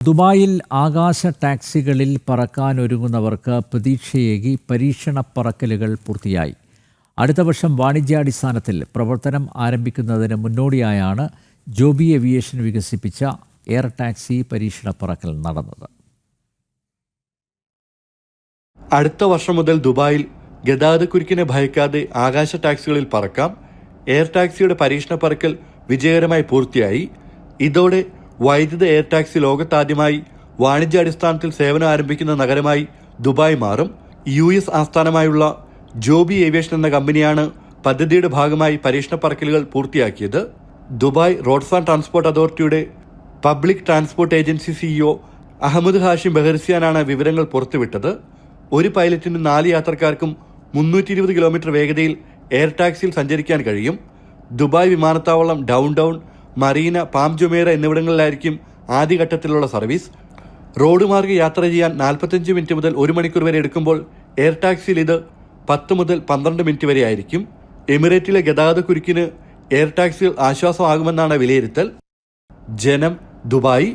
ദുബായിൽ ആകാശ ടാക്സികളിൽ പറക്കാനൊരുങ്ങുന്നവർക്ക് പ്രതീക്ഷയേകി പരീക്ഷണ പറക്കലുകൾ പൂർത്തിയായി. അടുത്ത വർഷം വാണിജ്യാടിസ്ഥാനത്തിൽ പ്രവർത്തനം ആരംഭിക്കുന്നതിന് മുന്നോടിയായാണ് ജോബി ഏവിയേഷൻ വികസിപ്പിച്ച എയർ ടാക്സി പരീക്ഷണ പറക്കൽ നടന്നത്. അടുത്ത വർഷം മുതൽ ദുബായിൽ ഗതാഗതക്കുരുക്കിനെ ഭയക്കാതെ ആകാശ ടാക്സികളിൽ പറക്കാം. എയർ ടാക്സിയുടെ പരീക്ഷണ പറക്കൽ വിജയകരമായി പൂർത്തിയായി. ഇതോടെ വൈദ്യുത എയർ ടാക്സി ലോകത്താദ്യമായി വാണിജ്യാടിസ്ഥാനത്തിൽ സേവനം ആരംഭിക്കുന്ന നഗരമായി ദുബായ് മാറും. US ആസ്ഥാനമായുള്ള ജോബി ഏവിയേഷൻ എന്ന കമ്പനിയാണ് പദ്ധതിയുടെ ഭാഗമായി പരീക്ഷണ പറക്കലുകൾ പൂർത്തിയാക്കിയത്. ദുബായ് റോഡ്സ് ആൻഡ് ട്രാൻസ്പോർട്ട് അതോറിറ്റിയുടെ public transport agency CEO Ahmed Hashim ബഹർസിയാനാണ് വിവരങ്ങൾ പുറത്തുവിട്ടത്. ഒരു പൈലറ്റിനും 4 യാത്രക്കാർക്കും 320 കിലോമീറ്റർ വേഗതയിൽ എയർ ടാക്സിയിൽ സഞ്ചരിക്കാൻ കഴിയും. ദുബായ് വിമാനത്താവളം, downtown, Marina, Palm Jumeirah എന്നിവിടങ്ങളിലായിരിക്കും ആദ്യഘട്ടത്തിലുള്ള സർവീസ്. റോഡ് മാർഗ്ഗം യാത്ര ചെയ്യാൻ 45 മിനിറ്റ് മുതൽ 1 മണിക്കൂർ വരെ എടുക്കുമ്പോൾ എയർ ടാക്സിയിൽ ഇത് 10 മുതൽ 12 മിനിറ്റ് വരെ ആയിരിക്കും. എമിറേറ്റിലെ ഗതാഗതക്കുരുക്കിന് എയർ ടാക്സികൾ ആശ്വാസമാകുമെന്നാണ് വിലയിരുത്തൽ. ജനം, ദുബായ്.